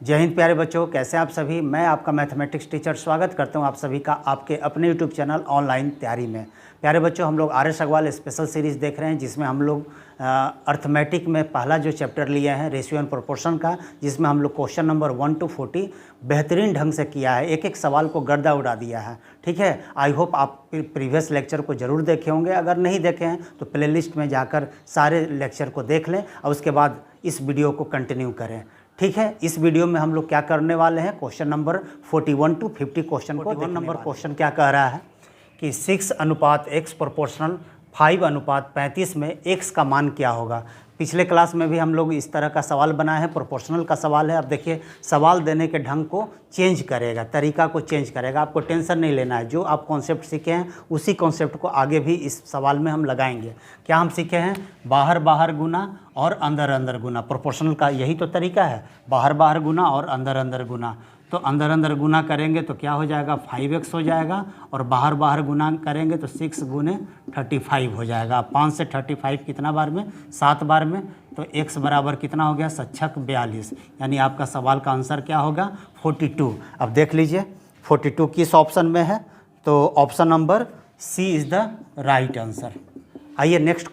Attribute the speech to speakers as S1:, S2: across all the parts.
S1: जय हिंद प्यारे बच्चों, कैसे आप सभी। मैं आपका मैथमेटिक्स टीचर स्वागत करता हूं आप सभी का आपके अपने यूट्यूब चैनल ऑनलाइन तैयारी में। प्यारे बच्चों, हम लोग R S Agarwal special series देख रहे हैं, जिसमें हम लोग अर्थमेटिक में पहला जो चैप्टर लिए हैं रेशियो एंड प्रोपोर्शन का, जिसमें हम लोग क्वेश्चन नंबर 1 to 40 बेहतरीन ढंग से किया है, एक एक सवाल को गर्दा उड़ा दिया है। ठीक है, आई होप आप प्रीवियस लेक्चर को ज़रूर देखे होंगे। अगर नहीं देखे हैं तो प्लेलिस्ट में जाकर सारे लेक्चर को देख लें और उसके बाद इस वीडियो को कंटिन्यू करें। ठीक है, इस वीडियो में हम लोग क्या करने वाले हैं, क्वेश्चन नंबर 41 to 50 क्वेश्चन को। 41 नंबर क्वेश्चन क्या कह रहा है कि 6:x प्रोपोर्शनल 5:35 में x का मान क्या होगा। पिछले क्लास में भी हम लोग इस तरह का सवाल बनाए हैं, प्रोपोर्शनल का सवाल है। अब देखिए, सवाल देने के ढंग को चेंज करेगा, तरीका को चेंज करेगा। आपको टेंशन नहीं लेना है, जो आप कॉन्सेप्ट सीखे हैं उसी कॉन्सेप्ट को आगे भी इस सवाल में हम लगाएंगे। क्या हम सीखे हैं, बाहर बाहर गुना और अंदर अंदर गुना। प्रोपोर्शनल का यही तो तरीका है, बाहर बाहर गुना और अंदर अंदर गुना। तो अंदर अंदर गुना करेंगे तो क्या हो जाएगा, 5x हो जाएगा, और बाहर बाहर गुना करेंगे तो 6 गुने 35 हो जाएगा। 5 से 35 कितना बार में, 7 बार में। तो x बराबर कितना हो गया, 7×6 42, यानी आपका सवाल का आंसर क्या होगा, 42। अब देख लीजिए 42 किस ऑप्शन में है, तो option number C is the right answer. आइए नेक्स्ट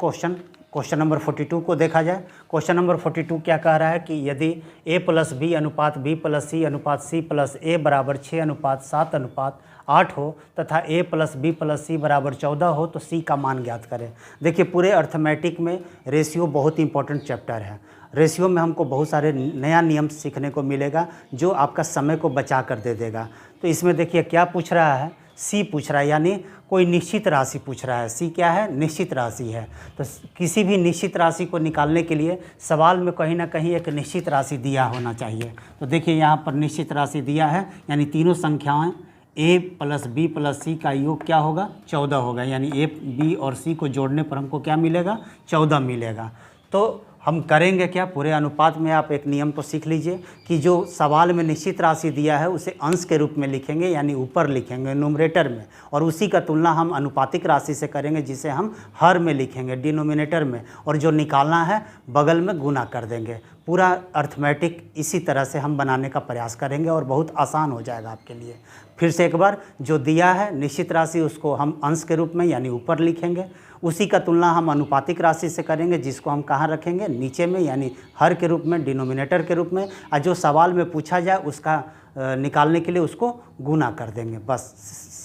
S1: क्वेश्चन नंबर 42 को देखा जाए। क्वेश्चन नंबर 42 क्या कह रहा है कि यदि a + b अनुपात b + c अनुपात c + a बराबर 6:7:8 हो तथा a + b + c बराबर 14 हो तो c का मान ज्ञात करें। देखिए, पूरे अर्थमेटिक में रेशियो बहुत इंपॉर्टेंट चैप्टर है। रेशियो में हमको बहुत सारे नया नियम सीखने को मिलेगा जो आपका समय को बचा कर दे देगा। तो इसमें देखिए क्या पूछ रहा है, सी पूछ रहा है, यानी कोई निश्चित राशि पूछ रहा है। सी क्या है, निश्चित राशि है। तो किसी भी निश्चित राशि को निकालने के लिए सवाल में कहीं ना कहीं एक निश्चित राशि दिया होना चाहिए। तो देखिए यहाँ पर निश्चित राशि दिया है, यानी तीनों संख्याएं a + b + c का योग क्या होगा, 14 होगा। यानी a, b और c को जोड़ने पर हमको क्या मिलेगा, 14 मिलेगा। तो हम करेंगे क्या, पूरे अनुपात में आप एक नियम तो सीख लीजिए कि जो सवाल में निश्चित राशि दिया है उसे अंश के रूप में लिखेंगे, यानी ऊपर लिखेंगे न्यूमरेटर में, और उसी का तुलना हम अनुपातिक राशि से करेंगे जिसे हम हर में लिखेंगे डिनोमिनेटर में, और जो निकालना है बगल में गुना कर देंगे। पूरा अर्थमेटिक इसी तरह से हम बनाने का प्रयास करेंगे और बहुत आसान हो जाएगा आपके लिए। फिर से एक बार, जो दिया है निश्चित राशि उसको हम अंश के रूप में यानी ऊपर लिखेंगे, उसी का तुलना हम अनुपातिक राशि से करेंगे जिसको हम कहाँ रखेंगे, नीचे में, यानी हर के रूप में, डिनोमिनेटर के रूप में। और जो सवाल में पूछा जाए उसका निकालने के लिए उसको गुना कर देंगे। बस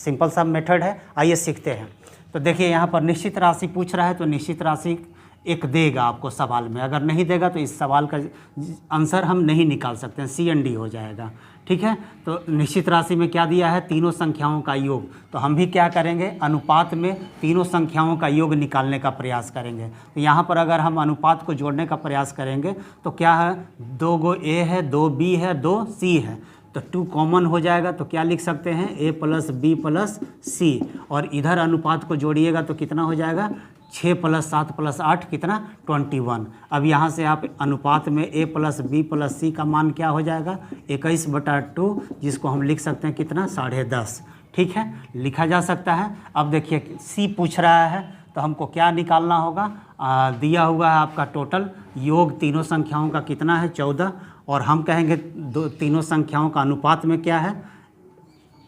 S1: सिंपल सा मेथड है। आइए सीखते हैं। तो देखिए यहाँ पर निश्चित राशि पूछ रहा है, तो निश्चित राशि एक देगा आपको सवाल में। अगर नहीं देगा तो इस सवाल का आंसर हम नहीं निकाल सकते हैं, सी एंड डी हो जाएगा। ठीक है, तो निश्चित राशि में क्या दिया है, तीनों संख्याओं का योग। तो हम भी क्या करेंगे, अनुपात में तीनों संख्याओं का योग निकालने का प्रयास करेंगे। तो यहाँ पर अगर हम अनुपात को जोड़ने का प्रयास करेंगे तो क्या है, 2 गो a है, 2 b है, 2 c है, तो 2 कॉमन हो जाएगा। तो क्या लिख सकते हैं, a + b + c, और इधर अनुपात को जोड़िएगा तो कितना हो जाएगा, 6 + 7 + 8 कितना, 21। अब यहाँ से आप अनुपात में a + b + c का मान क्या हो जाएगा, 21/2, जिसको हम लिख सकते हैं कितना, 10.5। ठीक है, लिखा जा सकता है। अब देखिए c पूछ रहा है तो हमको क्या निकालना होगा, दिया हुआ है आपका टोटल योग तीनों संख्याओं का कितना है, 14, और हम कहेंगे तीनों संख्याओं का अनुपात में क्या है,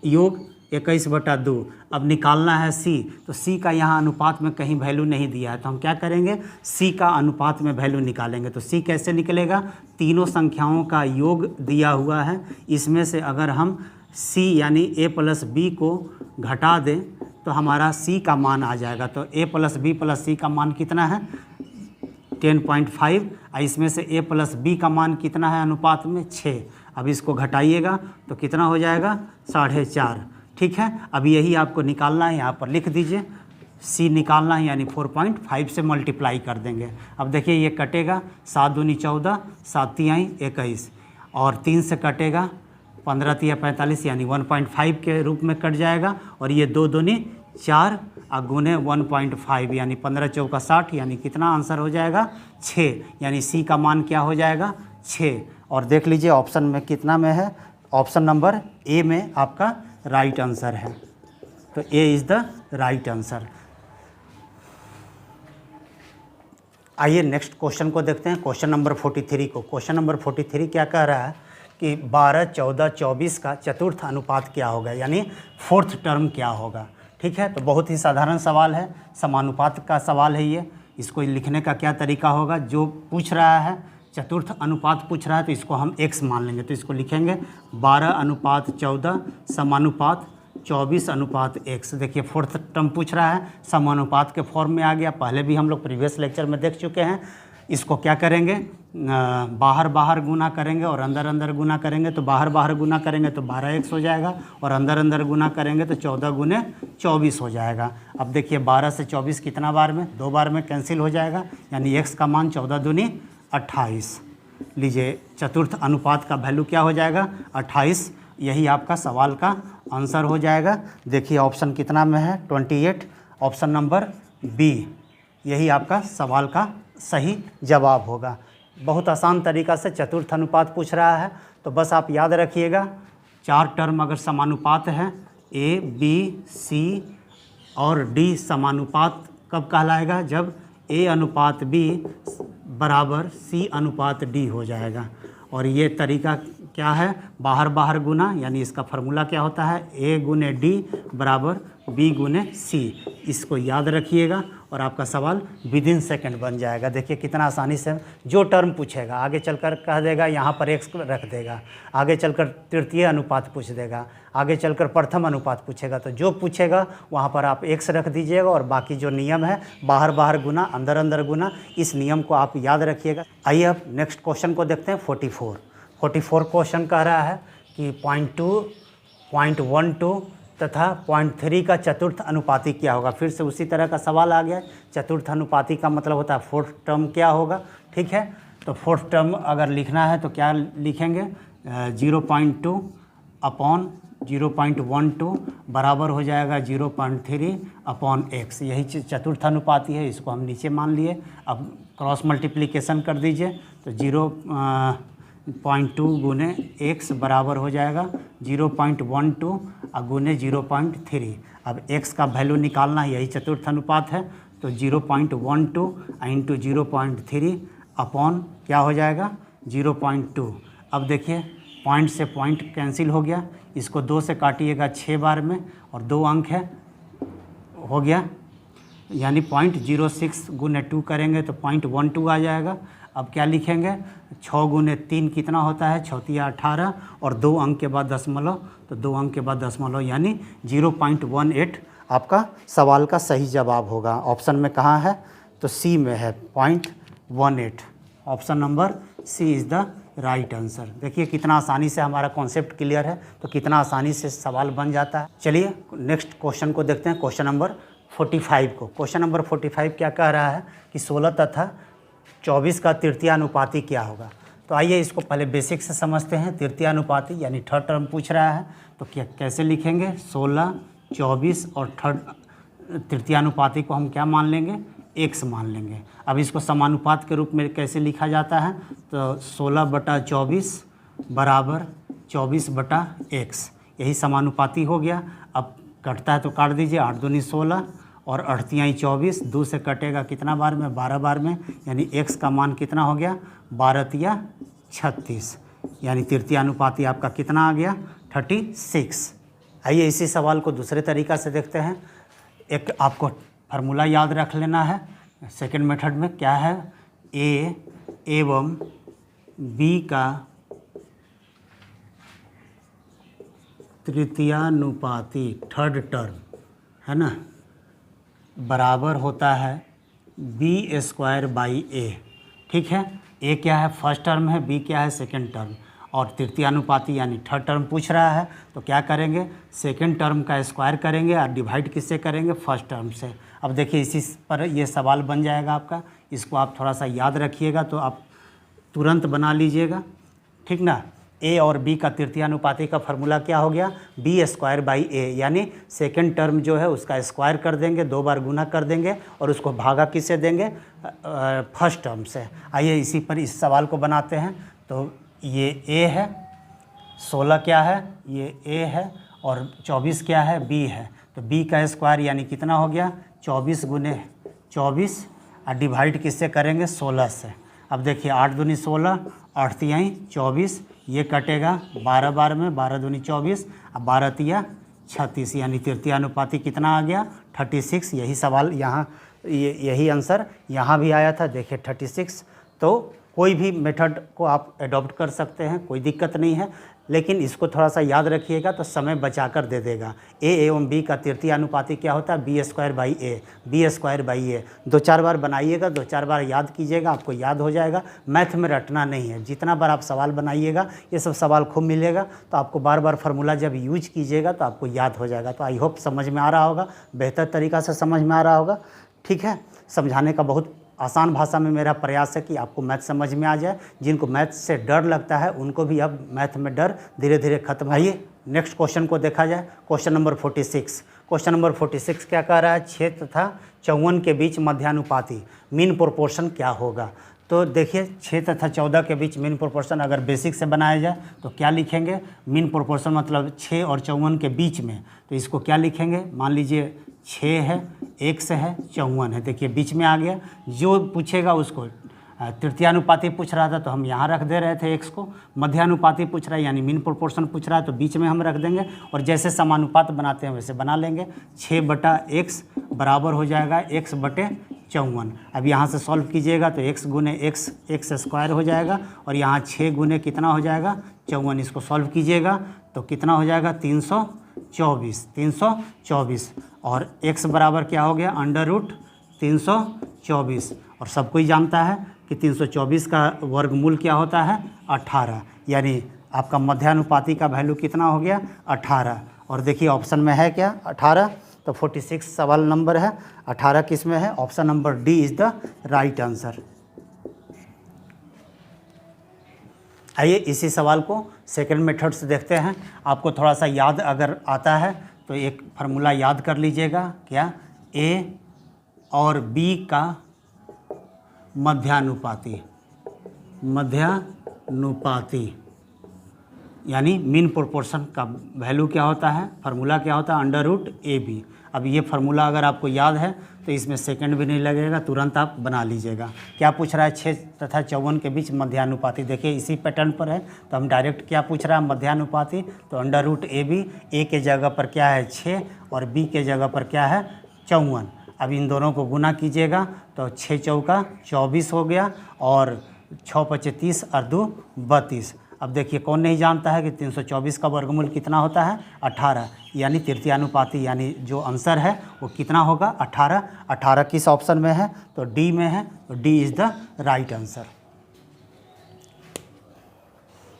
S1: योग 21/2। अब निकालना है c, तो c का यहाँ अनुपात में कहीं वैल्यू नहीं दिया है, तो हम क्या करेंगे, c का अनुपात में वैल्यू निकालेंगे। तो c कैसे निकलेगा, तीनों संख्याओं का योग दिया हुआ है, इसमें से अगर हम c यानी a + b को घटा दें तो हमारा c का मान आ जाएगा। तो a + b + c का मान कितना है, 10.5, और इसमें से a + b का मान कितना है अनुपात में, 6। अब इसको घटाइएगा तो कितना हो जाएगा, 4.5। ठीक है, अब यही आपको निकालना है, यहाँ पर लिख दीजिए, c निकालना है, यानी 4.5 से मल्टीप्लाई कर देंगे। अब देखिए ये कटेगा, 7 दूनी 14, 7 तिहाई 21, और 3 से कटेगा 15 तिया 45, यानी 1.5 के रूप में कट जाएगा, और ये 2 दूनी 4 और गुने 1.5, यानी 15 चौका 60, यानी कितना आंसर हो जाएगा, 6, यानी सी का मान क्या हो जाएगा, 6। और देख लीजिए ऑप्शन में कितना में है, ऑप्शन नंबर ए में आपका राइट आंसर है। तो A is the right answer. आइए नेक्स्ट क्वेश्चन को देखते हैं, क्वेश्चन नंबर 43 को। क्वेश्चन नंबर 43 क्या कह रहा है कि 12, 14, 24 का चतुर्थ अनुपात क्या होगा, यानी फोर्थ टर्म क्या होगा। ठीक है, तो बहुत ही साधारण सवाल है, समानुपात का सवाल है ये। इसको लिखने का क्या तरीका होगा, जो पूछ रहा है चतुर्थ अनुपात पूछ रहा है तो इसको हम x मान लेंगे। तो इसको लिखेंगे 12:14 समानुपात 24:x। देखिए फोर्थ टर्म पूछ रहा है, समानुपात के फॉर्म में आ गया, पहले भी हम लोग प्रीवियस लेक्चर में देख चुके हैं। इसको क्या करेंगे, बाहर बाहर गुना करेंगे और अंदर अंदर गुना करेंगे। तो बाहर बाहर गुना करेंगे तो 12x हो जाएगा और अंदर अंदर गुना करेंगे तो 14 गुने 24 हो जाएगा। अब देखिए 12 से 24 कितना बार में, 2 बार में कैंसिल हो जाएगा, यानी x का मान 14 दूनी 28। लीजिए चतुर्थ अनुपात का वैल्यू क्या हो जाएगा, 28। यही आपका सवाल का आंसर हो जाएगा। देखिए ऑप्शन कितना में है, 28, ऑप्शन नंबर बी, यही आपका सवाल का सही जवाब होगा। बहुत आसान तरीका से चतुर्थ अनुपात पूछ रहा है, तो बस आप याद रखिएगा 4 टर्म अगर समानुपात है, ए बी सी और डी समानुपात कब कहलाएगा, जब ए अनुपात बी बराबर सी अनुपात डी हो जाएगा। और ये तरीका क्या है, बाहर बाहर गुना, यानी इसका फार्मूला क्या होता है, ए गुने डी बराबर बी गुने सी। इसको याद रखिएगा और आपका सवाल विदिन सेकंड बन जाएगा। देखिए कितना आसानी से जो टर्म पूछेगा आगे चलकर कह देगा यहाँ पर x रख देगा, आगे चलकर तृतीय अनुपात पूछ देगा, आगे चलकर प्रथम अनुपात पूछेगा, तो जो पूछेगा वहाँ पर आप x रख दीजिएगा और बाकी जो नियम है बाहर बाहर गुना अंदर अंदर गुना, इस नियम को आप याद रखिएगा। आइए अब नेक्स्ट क्वेश्चन को देखते हैं। 44 क्वेश्चन कह रहा है कि 0.2, 0.12 तथा 0.3 का चतुर्थ अनुपाती क्या होगा। फिर से उसी तरह का सवाल आ गया। चतुर्थ अनुपाती का मतलब होता है फोर्थ टर्म क्या होगा। ठीक है, तो फोर्थ टर्म अगर लिखना है तो क्या लिखेंगे, 0.2 अपॉन 0.12 बराबर हो जाएगा 0.3 अपॉन x। यही चतुर्थ अनुपाती है, इसको हम नीचे मान लिए। अब क्रॉस मल्टीप्लिकेशन कर दीजिए तो 0.2 गुने x बराबर हो जाएगा 0.12 गुने 0.3। अब x का वैल्यू निकालना है, यही चतुर्थ अनुपात है, तो 0.12 इंटू 0.3 अपॉन क्या हो जाएगा 0.2। अब देखिए पॉइंट से पॉइंट कैंसिल हो गया, इसको 2 से काटिएगा 6 बार में और 2 अंक है, हो गया, यानी 0.06 गुने 2 करेंगे तो 0.12 आ जाएगा। अब क्या लिखेंगे, 6 गुने 3 कितना होता है, 6 या 18 और 2 अंक के बाद दशमलव, तो 2 अंक के बाद दशमलव यानी 0.18 आपका सवाल का सही जवाब होगा। ऑप्शन में कहाँ है, तो सी में है 0.18। Option number C is the right answer. देखिए कितना आसानी से हमारा कॉन्सेप्ट क्लियर है, तो कितना आसानी से सवाल बन जाता है। चलिए नेक्स्ट क्वेश्चन को देखते हैं, क्वेश्चन नंबर 45 को। क्वेश्चन नंबर 45 क्या कह रहा है कि 16 तथा 24 का तृतीयानुपाती क्या होगा। तो आइए इसको पहले बेसिक से समझते हैं। तृतीयानुपाती यानी थर्ड टर्म पूछ रहा है, तो क्या कैसे लिखेंगे, 16, 24 और थर्ड तृतीयानुपाती को हम क्या मान लेंगे, x मान लेंगे। अब इसको समानुपात के रूप में कैसे लिखा जाता है, तो 16/24 बराबर 24/x, यही समानुपाती हो गया। अब कटता है तो काट दीजिए, 8 दूनी 16 और 8 तियाई 24, 2 से कटेगा कितना बार में, 12 बार में, यानी x का मान कितना हो गया, 12 तिया 36, यानी तृतीयानुपाती आपका कितना आ गया, 36। आइए इसी सवाल को दूसरे तरीक़ा से देखते हैं। एक आपको फार्मूला याद रख लेना है सेकंड मेथड में, क्या है, a एवं b का तृतीयानुपाती थर्ड टर्म है ना, बराबर होता है b²/a। ठीक है, a क्या है, फर्स्ट टर्म है, b क्या है, सेकंड टर्म, और तृतीयानुपाती यानी थर्ड टर्म पूछ रहा है, तो क्या करेंगे, सेकंड टर्म का स्क्वायर करेंगे और डिवाइड किससे करेंगे, फर्स्ट टर्म से। अब देखिए इसी पर ये सवाल बन जाएगा आपका, इसको आप थोड़ा सा याद रखिएगा तो आप तुरंत बना लीजिएगा, ठीक ना। a और b का तृतीयानुपाती का फार्मूला क्या हो गया, b²/a, यानी सेकंड टर्म जो है उसका स्क्वायर कर देंगे, 2 बार गुना कर देंगे और उसको भागा किससे देंगे, फर्स्ट टर्म से। आइए इसी पर इस सवाल को बनाते हैं। तो ये a है, 16 क्या है, ये a है, और 24 क्या है, b है। तो b का स्क्वायर यानी कितना हो गया, 24 गुने 24 और डिवाइड किससे करेंगे, 16 से। अब देखिए 8 दूनी 16, 8 तिहाई 24, ये कटेगा 12 बार में, 12 दूनी 24, अब 12 तिया 36, यानी तृतीयानुपाती कितना आ गया 36। यही सवाल यहाँ यही आंसर यहाँ भी आया था, देखिए 36। तो कोई भी मेथड को आप एडॉप्ट कर सकते हैं, कोई दिक्कत नहीं है, लेकिन इसको थोड़ा सा याद रखिएगा तो समय बचा कर दे देगा। ए एवं बी का तृतीयानुपाती क्या होता है, B square by A, B square by A. 2-4 बार बनाइएगा, 2-4 बार याद कीजिएगा, आपको याद हो जाएगा। मैथ में रटना नहीं है, जितना बार आप सवाल बनाइएगा ये सब सवाल खूब मिलेगा, तो आपको बार बार फार्मूला जब यूज कीजिएगा तो आपको याद हो जाएगा। तो आई होप समझ में आ रहा होगा, बेहतर तरीक़ा से समझ में आ रहा होगा। ठीक है, समझाने का बहुत आसान भाषा में मेरा प्रयास है कि आपको मैथ समझ में आ जाए। जिनको मैथ से डर लगता है उनको भी अब मैथ में डर धीरे धीरे खत्म। आइए नेक्स्ट क्वेश्चन को देखा जाए। Question number 46। क्वेश्चन नंबर 46 क्या कह रहा है, 6 तथा 54 के बीच मध्यानुपाती मीन प्रोपोर्शन क्या होगा। तो देखिए 6 तथा 14 के बीच मीन प्रोपोर्शन अगर बेसिक से बनाया जाए तो क्या लिखेंगे, मीन प्रोपोर्शन मतलब 6 और 54 के बीच में, तो इसको क्या लिखेंगे, मान लीजिए 6 है, x है, 54 है, देखिए बीच में आ गया। जो पूछेगा उसको तृतीयानुपाती पूछ रहा था तो हम यहाँ रख दे रहे थे x को, मध्यानुपाती पूछ रहा है यानी मीन प्रोपोर्शन पूछ रहा है तो बीच में हम रख देंगे, और जैसे समानुपात बनाते हैं वैसे बना लेंगे। 6/x बराबर हो जाएगा x/54। अब यहाँ से सॉल्व कीजिएगा तो x गुने x स्क्वायर हो जाएगा, और यहाँ 6 गुने कितना हो जाएगा 54। इसको सॉल्व कीजिएगा तो कितना हो जाएगा 324, और x बराबर क्या हो गया √324। और सब कोई जानता है कि 324 का वर्गमूल क्या होता है 18, यानी आपका मध्यानुपाती का वैल्यू कितना हो गया 18। और देखिए ऑप्शन में है क्या 18, तो 46 सवाल नंबर है, 18 किस में है, option number D is the right answer. आइए इसी सवाल को सेकंड मेथड से देखते हैं। आपको थोड़ा सा याद अगर आता है तो एक फार्मूला याद कर लीजिएगा, क्या, ए और बी का मध्यानुपाती यानी मीन प्रोपोर्शन का वैल्यू क्या होता है, फार्मूला क्या होता है √AB। अब ये फार्मूला अगर आपको याद है तो इसमें सेकंड भी नहीं लगेगा, तुरंत आप बना लीजिएगा। क्या पूछ रहा है 6 तथा 54 के बीच मध्यानुपाती, देखिए इसी पैटर्न पर है तो हम डायरेक्ट क्या पूछ रहा है मध्यानुपाती, तो √AB। ए के जगह पर क्या है 6 और बी के जगह पर क्या है 54। अब इन दोनों को गुना कीजिएगा तो 6 चौका 24 हो गया, और 6 पचे 30 और 2 32। अब देखिए कौन नहीं जानता है कि 324 का वर्गमूल कितना होता है 18, यानी तृतीयानुपाती, यानी जो आंसर है वो कितना होगा 18। 18 किस ऑप्शन में है, तो डी में है, तो D is the right answer.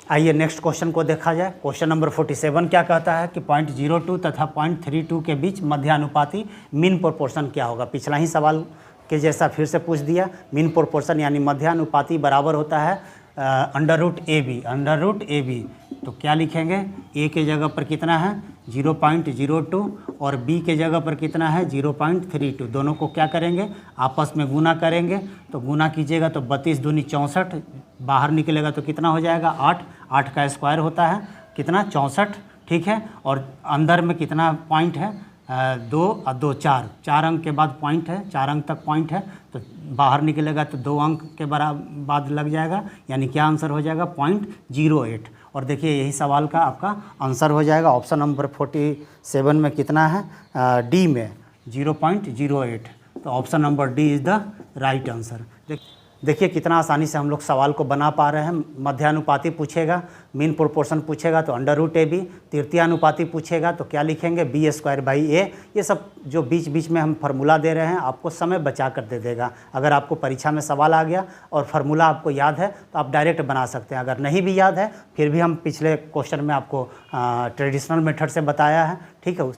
S1: आइए नेक्स्ट क्वेश्चन को देखा जाए। क्वेश्चन नंबर 47 क्या कहता है कि 0.02 तथा 0.32 के बीच मध्यानुपाती मीन प्रोपोर्शन क्या होगा। पिछला ही सवाल के जैसा फिर से पूछ दिया। मीन प्रोपोर्शन यानी मध्यानुपाती बराबर होता है √AB। तो क्या लिखेंगे, ए के जगह पर कितना है 0.02 और बी के जगह पर कितना है 0.32। दोनों को क्या करेंगे, आपस में गुना करेंगे। तो गुना कीजिएगा तो 32 दूनी 64, बाहर निकलेगा तो कितना हो जाएगा 8। 8 का स्क्वायर होता है कितना 64, ठीक है। और अंदर में कितना पॉइंट है 2 और 2 4 अंक के बाद पॉइंट है, 4 अंक तक पॉइंट है, तो बाहर निकलेगा तो 2 अंक के बाद लग जाएगा, यानी क्या आंसर हो जाएगा 0.08। और देखिए यही सवाल का आपका आंसर हो जाएगा ऑप्शन नंबर 47 में कितना है डी में 0.08। तो option number D is the right answer. देखिए कितना आसानी से हम लोग सवाल को बना पा रहे हैं। मध्यानुपाती पूछेगा, मीन प्रोपोर्शन पूछेगा तो √AB, तृतीयानुपाती पूछेगा तो क्या लिखेंगे B²/A। ये सब जो बीच बीच में हम फार्मूला दे रहे हैं आपको समय बचा कर दे देगा। अगर आपको परीक्षा में सवाल आ गया और फार्मूला आपको याद है तो आप डायरेक्ट बना सकते हैं। अगर नहीं भी याद है फिर भी हम पिछले क्वेश्चन में आपको ट्रेडिशनल मेथड से बताया है, ठीक है।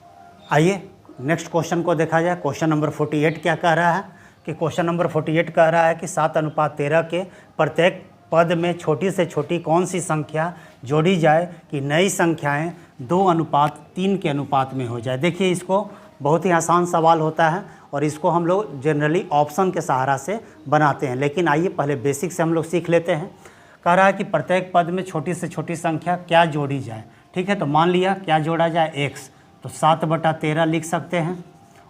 S1: आइए नेक्स्ट क्वेश्चन को देखा जाए। क्वेश्चन नंबर 48 क्या कह रहा है कि क्वेश्चन नंबर 48 कह रहा है कि 7:13 के प्रत्येक पद में छोटी से छोटी कौन सी संख्या जोड़ी जाए कि नई संख्याएं 2:3 के अनुपात में हो जाए। देखिए इसको बहुत ही आसान सवाल होता है और इसको हम लोग जनरली ऑप्शन के सहारा से बनाते हैं, लेकिन आइए पहले बेसिक से हम लोग सीख लेते हैं। कह रहा है कि प्रत्येक पद में छोटी से छोटी संख्या क्या जोड़ी जाए, ठीक है। तो मान लिया क्या जोड़ा जाए x, तो 7/13 लिख सकते हैं।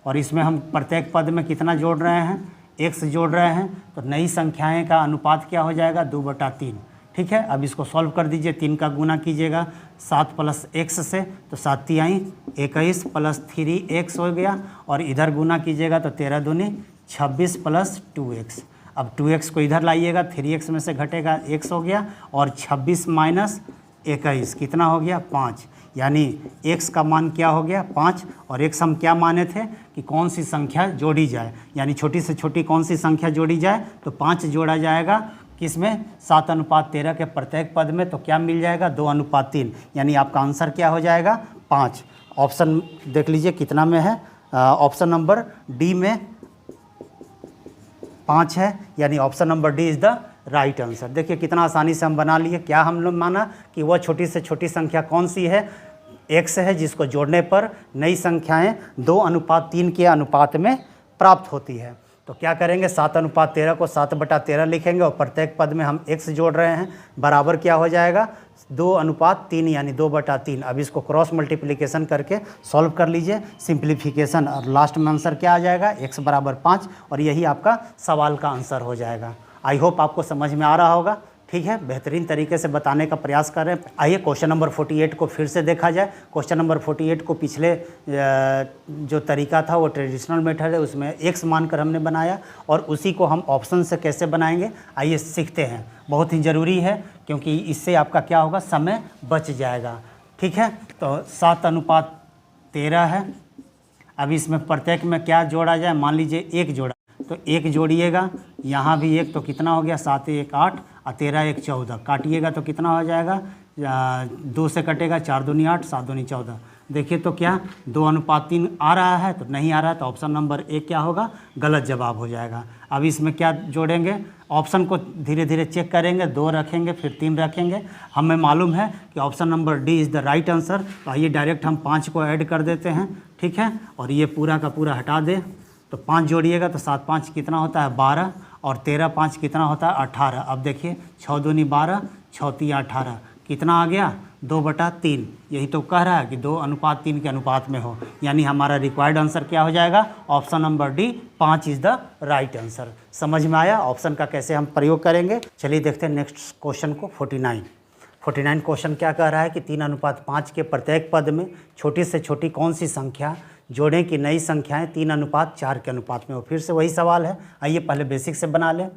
S1: और इसमें हम प्रत्येक पद में कितना जोड़ रहे हैं x जोड़ रहे हैं तो नई संख्याएं का अनुपात क्या हो जाएगा 2/3। ठीक है, अब इसको सॉल्व कर दीजिए। 3 का गुना कीजिएगा 7 + x से, तो 7 × 3 = 21 + 3x हो गया, और इधर गुना कीजिएगा तो 13 दूनी 26 + 2x। अब 2x को इधर लाइएगा, 3x में से घटेगा x हो गया, और 26 - 21 कितना हो गया 5, यानी x का मान क्या हो गया 5। और x हम क्या माने थे कि कौन सी संख्या जोड़ी जाए, यानी छोटी से छोटी कौन सी संख्या जोड़ी जाए, तो 5 जोड़ा जाएगा किसमें 7/13 के प्रत्येक पद में, तो क्या मिल जाएगा 2/3, यानी आपका आंसर क्या हो जाएगा 5। ऑप्शन देख लीजिए कितना में है, ऑप्शन नंबर डी में 5 है, यानी option number D is the right answer. देखिए कितना आसानी से हम बना लिए। क्या हम लोग माना कि वह छोटी से छोटी संख्या कौन सी है, x है, जिसको जोड़ने पर नई संख्याएं 2/3 के अनुपात में प्राप्त होती है। तो क्या करेंगे 7/13 को 7/13 लिखेंगे, और प्रत्येक पद में हम x जोड़ रहे हैं, बराबर क्या हो जाएगा 2/3, यानी 2/3। अब इसको क्रॉस मल्टीप्लिकेशन करके सॉल्व कर लीजिए, सिंप्लीफिकेशन, और लास्ट में आंसर क्या आ जाएगा x = 5, और यही आपका सवाल का आंसर हो जाएगा। आई होप आपको समझ में आ रहा होगा। ठीक है, बेहतरीन तरीके से बताने का प्रयास कर रहे हैं। आइए क्वेश्चन नंबर 48 को फिर से देखा जाए। क्वेश्चन नंबर 48 को पिछले जो तरीका था वो ट्रेडिशनल मेथड है, उसमें x मानकर हमने बनाया, और उसी को हम ऑप्शन से कैसे बनाएंगे आइए सीखते हैं। बहुत ही ज़रूरी है, क्योंकि इससे आपका क्या होगा, समय बच जाएगा। ठीक है, तो 7/13 है। अब इसमें प्रत्येक में क्या जोड़ा जाए, मान लीजिए 1 जोड़ा, तो 1 जोड़िएगा, यहाँ भी 1, तो कितना हो गया 7 × 1 = 8, और 13 × 1 = 14, काटिएगा तो कितना हो जाएगा 2 से कटेगा, 4 दूनी 8, 7 दूनी 14। देखिए तो क्या 2/3 आ रहा है, तो नहीं आ रहा है, तो ऑप्शन नंबर ए क्या होगा, गलत जवाब हो जाएगा। अब इसमें क्या जोड़ेंगे, ऑप्शन को धीरे धीरे चेक करेंगे, 2 रखेंगे फिर 3 रखेंगे। हमें मालूम है कि option number D is the right answer. तो आइए डायरेक्ट हम 5 को ऐड कर देते हैं। ठीक है, और ये पूरा का पूरा हटा दें, तो 5 जोड़िएगा तो 7 × 5 कितना होता है 12, और 13 × 5 कितना होता है 18। अब देखिए 6 दूनी 12, 6 × 3 = 18, कितना आ गया 2/3। यही तो कह रहा है कि 2/3 के अनुपात में हो, यानी हमारा रिक्वायर्ड आंसर क्या हो जाएगा, option number D 5 is the right answer. समझ में आया ऑप्शन का कैसे हम प्रयोग करेंगे। चलिए देखते हैं नेक्स्ट क्वेश्चन को। 49 क्वेश्चन क्या कह रहा है कि 3/5 के प्रत्येक पद में छोटी से छोटी कौन सी संख्या जोड़ें कि नई संख्याएं 3/4 के अनुपात में हो। फिर से वही सवाल है, आइए पहले बेसिक से बना लें।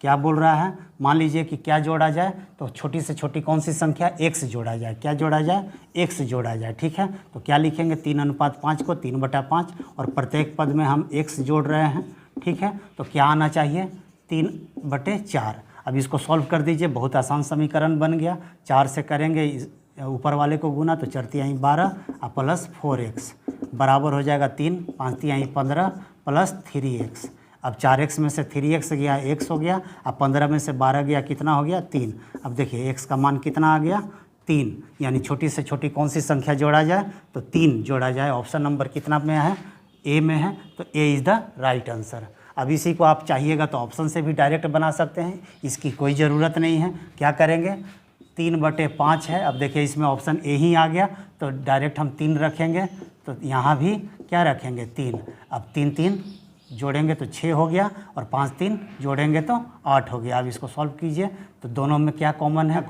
S1: क्या बोल रहा है, मान लीजिए कि क्या जोड़ा जाए, तो छोटी से छोटी कौन सी संख्या x जोड़ा जाए। क्या जोड़ा जाए, x जोड़ा जाए। ठीक है, तो क्या लिखेंगे 3/5 को 3/5, और प्रत्येक पद में हम x जोड़ रहे हैं। ठीक है, तो क्या आना चाहिए 3/4। अब इसको सॉल्व कर दीजिए, बहुत आसान समीकरण बन गया। 4 से करेंगे ऊपर वाले को गुना, तो 4 × 3 = 12 + 4x बराबर हो जाएगा 3, 5 × 3 = 15 + 3x। अब 4x में से 3x गया x हो गया, अब 15 में से 12 गया कितना हो गया 3। अब देखिए x का मान कितना आ गया 3, यानी छोटी से छोटी कौन सी संख्या जोड़ा जाए, तो 3 जोड़ा जाए। ऑप्शन नंबर कितना में है, ए में है, तो A is the right answer. अब इसी को आप चाहिएगा तो ऑप्शन से भी डायरेक्ट बना सकते हैं, इसकी कोई ज़रूरत नहीं है। क्या करेंगे 3/5 है। अब देखिए इसमें ऑप्शन ए ही आ गया, तो डायरेक्ट हम 3 रखेंगे, तो यहाँ भी क्या रखेंगे 3। अब 3 3 जोड़ेंगे तो 6 हो गया, और 5 3 जोड़ेंगे तो 8 हो गया। अब इसको सॉल्व कीजिए, तो दोनों में क्या कॉमन है,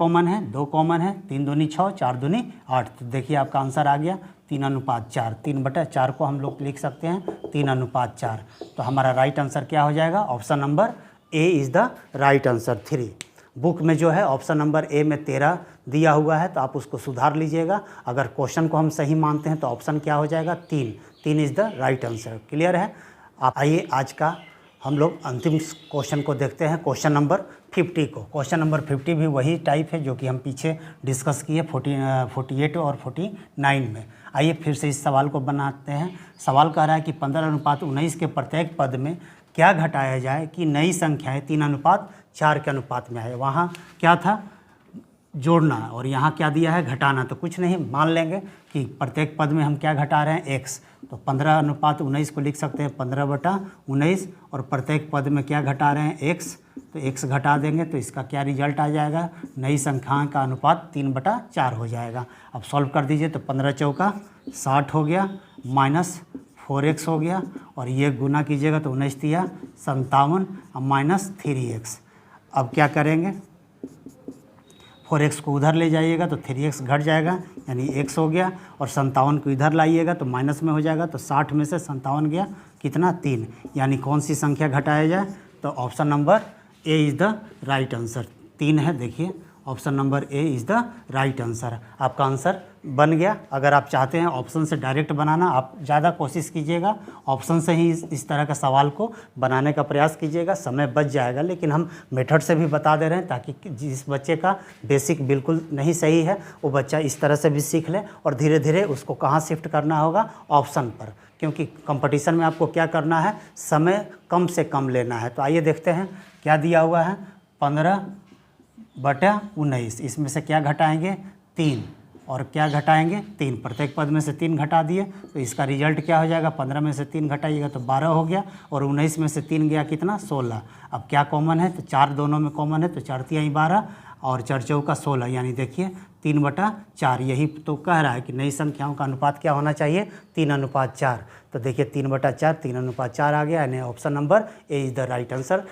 S1: 2 कॉमन है, 3 दूनी 6, 4 दूनी 8। तो देखिए आपका आंसर आ गया 3/4। 3/4 को हम लोग लिख सकते हैं 3/4। तो हमारा राइट आंसर क्या हो जाएगा, option number A is the right answer 3। Book में जो है ऑप्शन नंबर ए में 13 दिया हुआ है, तो आप उसको सुधार लीजिएगा। अगर क्वेश्चन को हम सही मानते हैं तो ऑप्शन क्या हो जाएगा 3 is the right answer. Clear है। आप आइए आज का हम लोग अंतिम क्वेश्चन को देखते हैं, क्वेश्चन नंबर 50 को। क्वेश्चन नंबर 50 भी वही टाइप है जो कि हम पीछे डिस्कस किए 48 और 49 में। आइए फिर से इस सवाल को बनाते हैं। सवाल कह रहा है कि 15/19 के प्रत्येक पद में क्या घटाया जाए कि नई संख्याएं 3/4 के अनुपात में आए। वहाँ क्या था जोड़ना, और यहाँ क्या दिया है घटाना। तो कुछ नहीं, मान लेंगे कि प्रत्येक पद में हम क्या घटा रहे हैं x, तो 15/19 को लिख सकते हैं 15/19, और प्रत्येक पद में क्या घटा रहे हैं x, तो x घटा देंगे तो इसका क्या रिजल्ट आ जाएगा, नई संख्याओं का अनुपात 3/4 हो जाएगा। अब सॉल्व कर दीजिए, तो 15 × 4 = 60 हो गया, 4x हो गया, और ये गुना कीजिएगा तो 19 तिया 57 माइनस 3x। अब क्या करेंगे, 4x को उधर ले जाइएगा तो 3x घट जाएगा, यानी x हो गया, और 57 को इधर लाइएगा तो माइनस में हो जाएगा, तो 60 में से 57 गया कितना, 3, यानी कौन सी संख्या घटाया जाए, तो option number A is the right answer, 3 है। देखिए option number A is the right answer, आपका आंसर बन गया। अगर आप चाहते हैं ऑप्शन से डायरेक्ट बनाना, आप ज़्यादा कोशिश कीजिएगा, ऑप्शन से ही इस तरह का सवाल को बनाने का प्रयास कीजिएगा, समय बच जाएगा। लेकिन हम मेथड से भी बता दे रहे हैं ताकि जिस बच्चे का बेसिक बिल्कुल नहीं सही है वो बच्चा इस तरह से भी सीख ले, और धीरे धीरे उसको कहाँ शिफ्ट करना होगा, ऑप्शन पर, क्योंकि कंपटीशन में आपको क्या करना है, समय कम से कम लेना है। तो आइए देखते हैं क्या दिया हुआ है, 15/19, इसमें से क्या घटाएंगे, 3, और क्या घटाएंगे, 3, प्रत्येक पद में से 3 घटा दिए, तो इसका रिजल्ट क्या हो जाएगा, 15 में से 3 घटाइएगा तो 12 हो गया, और 19 में से 3 गया कितना, 16। अब क्या कॉमन है, तो 4 दोनों में कॉमन है, तो 4 तिहाई 12 और 4 चौका 16, यानी देखिए 3/4। यही तो कह रहा है कि नई संख्याओं का अनुपात क्या होना चाहिए, 3:4। तो देखिए 3/4, 3:4 आ गया, यानी option number A is the right answer.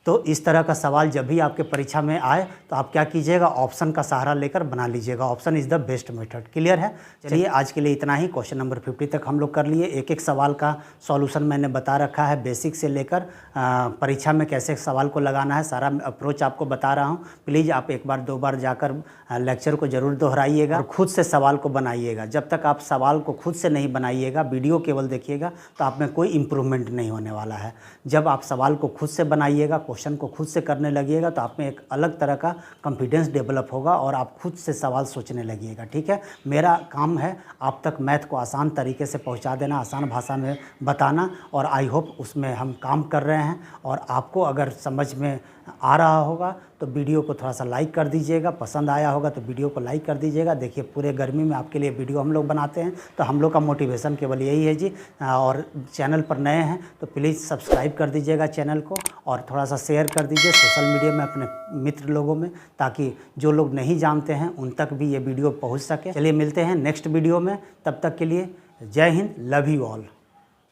S1: तो इस तरह का सवाल जब भी आपके परीक्षा में आए तो आप क्या कीजिएगा, ऑप्शन का सहारा लेकर बना लीजिएगा, option is the best method. Clear है। चलिए आज के लिए इतना ही, क्वेश्चन नंबर 50 तक हम लोग कर लिए। एक एक सवाल का सॉल्यूशन मैंने बता रखा है, बेसिक से लेकर परीक्षा में कैसे सवाल को लगाना है, सारा अप्रोच आपको बता रहा हूँ। प्लीज़ आप एक बार 2 बार जाकर लेक्चर को ज़रूर दोहराइएगा और खुद से सवाल को बनाइएगा। जब तक आप सवाल को खुद से नहीं बनाइएगा, वीडियो केवल देखिएगा, तो आप में कोई इम्प्रूवमेंट नहीं होने वाला है। जब आप सवाल को खुद से बनाइएगा, क्वेश्चन को खुद से करने लगिएगा, तो आप में एक अलग तरह का कॉन्फिडेंस डेवलप होगा और आप खुद से सवाल सोचने लगिएगा। ठीक है, मेरा काम है आप तक मैथ को आसान तरीके से पहुंचा देना, आसान भाषा में बताना, और आई होप उसमें हम काम कर रहे हैं। और आपको अगर समझ में आ रहा होगा तो वीडियो को थोड़ा सा लाइक कर दीजिएगा, पसंद आया होगा तो वीडियो को लाइक कर दीजिएगा। देखिए पूरे गर्मी में आपके लिए वीडियो हम लोग बनाते हैं, तो हम लोग का मोटिवेशन केवल यही है जी। और चैनल पर नए हैं तो प्लीज़ सब्सक्राइब कर दीजिएगा चैनल को, और थोड़ा सा शेयर कर दीजिए सोशल मीडिया में अपने मित्र लोगों में, ताकि जो लोग नहीं जानते हैं उन तक भी ये वीडियो पहुँच सके। चलिए मिलते हैं नेक्स्ट वीडियो में, तब तक के लिए जय हिंद, लव यू ऑल।